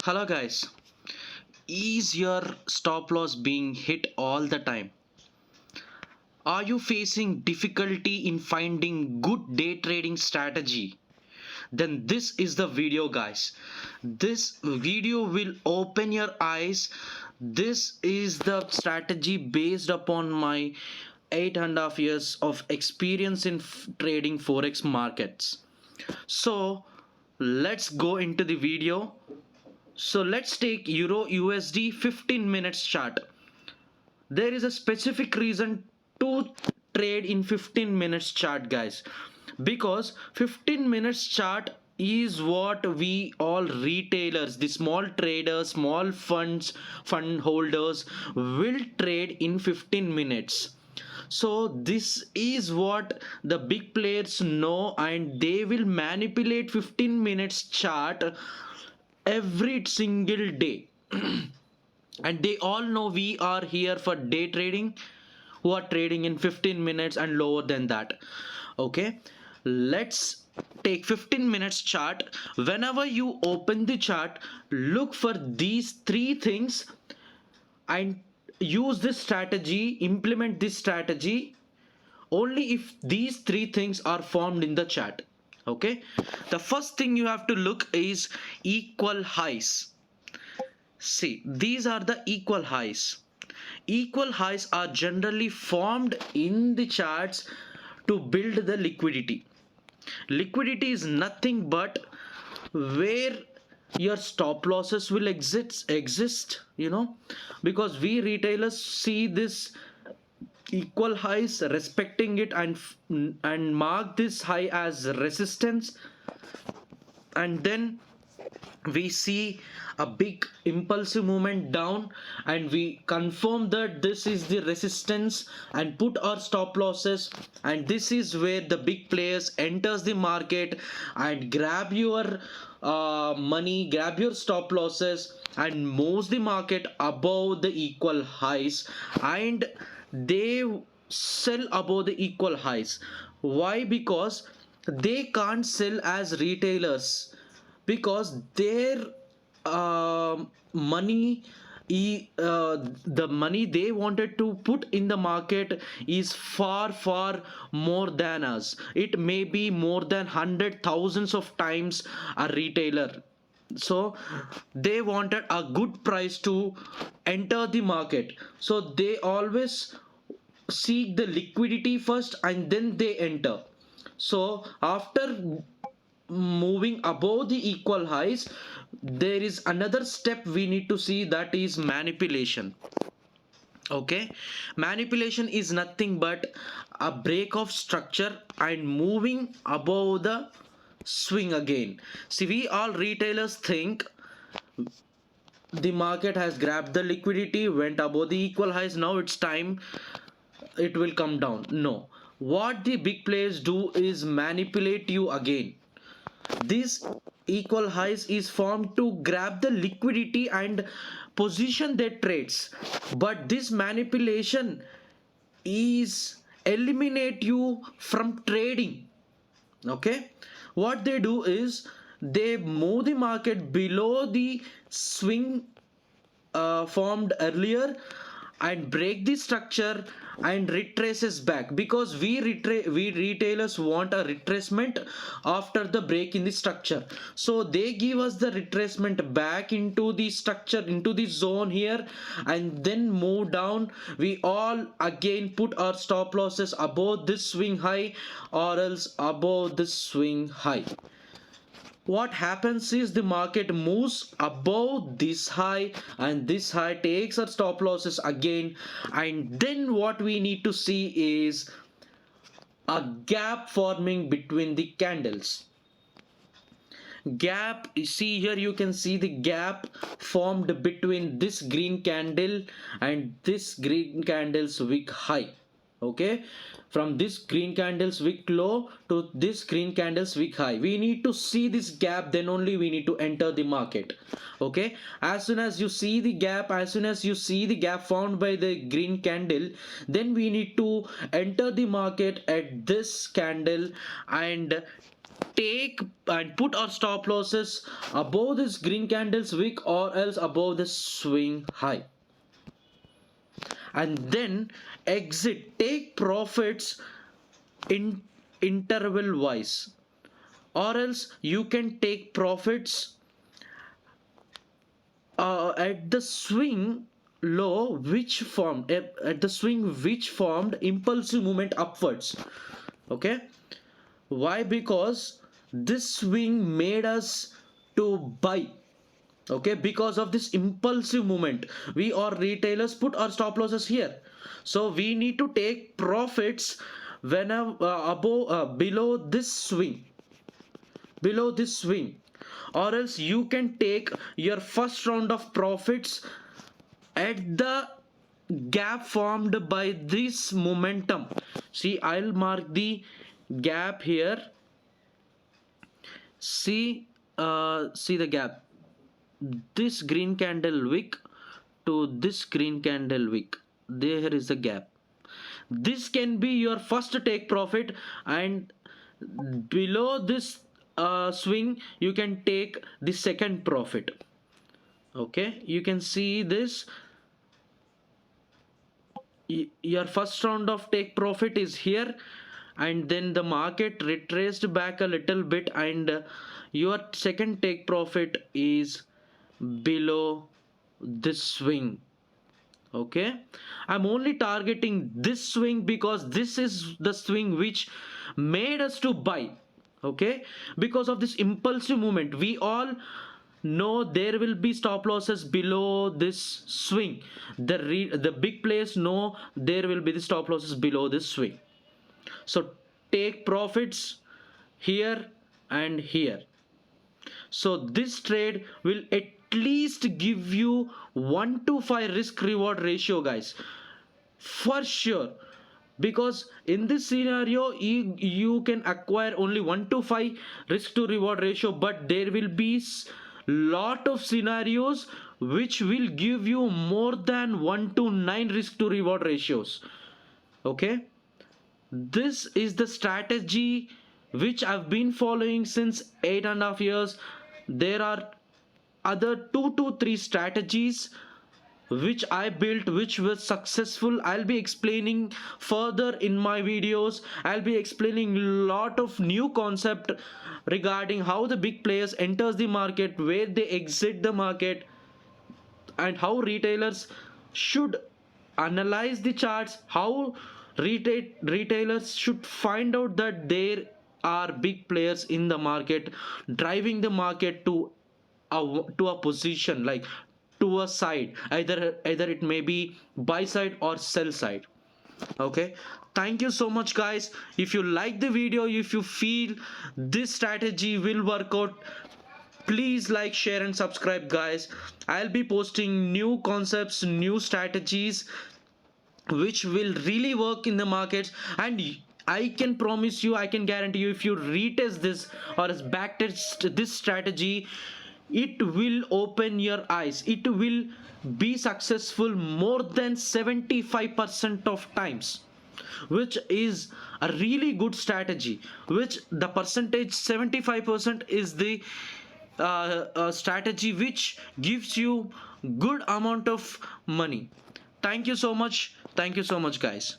Hello guys, is your stop loss being hit all the time? Are you facing difficulty in finding good day trading strategy? Then this is the video guys. This video will open your eyes. This is the strategy based upon my 8.5 years of experience in trading forex markets. So let's go into the video. So let's take Euro USD 15 minutes chart. There is a specific reason to trade in 15 minutes chart guys, because 15 minutes chart is what we all retailers, the small traders, small fund holders will trade in 15 minutes. So this is what the big players know, and they will manipulate 15 minutes chart every single day. And they all know we are here for day trading, who are trading in 15 minutes and lower than that. Okay, let's take 15 minutes chart. Whenever you open the chart, look for these three things and use this strategy, implement this strategy only if these three things are formed in the chart. Okay, the first thing you have to look is equal highs. See, these are the equal highs. Equal highs are generally formed in the charts to build the liquidity. Liquidity is nothing but where your stop losses will exist, because we retailers see this equal highs, respecting it, and mark this high as resistance, and then we see a big impulsive movement down, and we confirm that this is the resistance and put our stop losses, and this is where the big players enters the market and grab your money, grab your stop losses, and moves the market above the equal highs, and they sell above the equal highs. Why? Because they can't sell as retailers, because their money, the money they wanted to put in the market is far more than us. It may be more than hundred thousands of times a retailer. So they wanted a good price to enter the market, so they always seek the liquidity first and then they enter. So after moving above the equal highs, there is another step we need to see, that is manipulation. Okay, manipulation is nothing but a break of structure and moving above the swing again. See, we all retailers think the market has grabbed the liquidity, went above the equal highs, now it's time it will come down. No, what the big players do is manipulate you again. This equal highs is formed to grab the liquidity and position their trades, but this manipulation is eliminate you from trading. Okay, what they do is they move the market below the swing formed earlier and break the structure and retraces back, because we retailers want a retracement after the break in the structure. So they give us the retracement back into the structure, into the zone here, and then move down. We all again put our stop losses above this swing high or else above this swing high. What happens is the market moves above this high, and this high takes our stop losses again, and then what we need to see is a gap forming between the candles. Gap, you see here, you can see the gap formed between this green candle and this green candle's wick high. Okay, from this green candle's wick low to this green candle's wick high, we need to see this gap, then only we need to enter the market. Okay, as soon as you see the gap, as soon as you see the gap found by the green candle, then we need to enter the market at this candle and take and put our stop losses above this green candles wick or else above the swing high, and then exit, take profits in interval wise, or else you can take profits at the swing low which formed at the swing which formed impulsive movement upwards. Okay, why? Because this swing made us to buy. Okay, because of this impulsive movement, we or retailers put our stop losses here, so we need to take profits whenever above below this swing, or else you can take your first round of profits at the gap formed by this momentum. See, I'll mark the gap here. See the gap, this green candle wick to this green candle wick, there is a gap. This can be your first take profit, and below this swing you can take the second profit. Okay, you can see this, your first round of take profit is here, and then the market retraced back a little bit, and your second take profit is below this swing. Okay, I'm only targeting this swing because this is the swing which made us to buy. Okay, because of this impulsive movement, we all know there will be stop losses below this swing. The big players know there will be the stop losses below this swing, so take profits here and here. So this trade will at least give you 1 to 5 risk reward ratio, guys, for sure. Because in this scenario you can acquire only 1 to 5 risk to reward ratio, but there will be lot of scenarios which will give you more than 1 to 9 risk to reward ratios. Okay, this is the strategy which I've been following since 8.5 years. There are other 2 to 3 strategies which I built which was successful. I'll be explaining further in my videos. I'll be explaining lot of new concept regarding how the big players enters the market, where they exit the market, and how retailers should analyze the charts, how retailers should find out that there are big players in the market driving the market to a position, like to a side, either it may be buy side or sell side. Okay, thank you so much, guys. If you like the video, if you feel this strategy will work out, please like, share and subscribe, guys. I'll be posting new concepts, new strategies which will really work in the markets, and I can promise you, I can guarantee you, if you retest this or backtest this strategy, it will open your eyes. It will be successful more than 75% of times, which is a really good strategy. Which the percentage 75% is the strategy which gives you good amount of money. Thank you so much. Thank you so much, guys.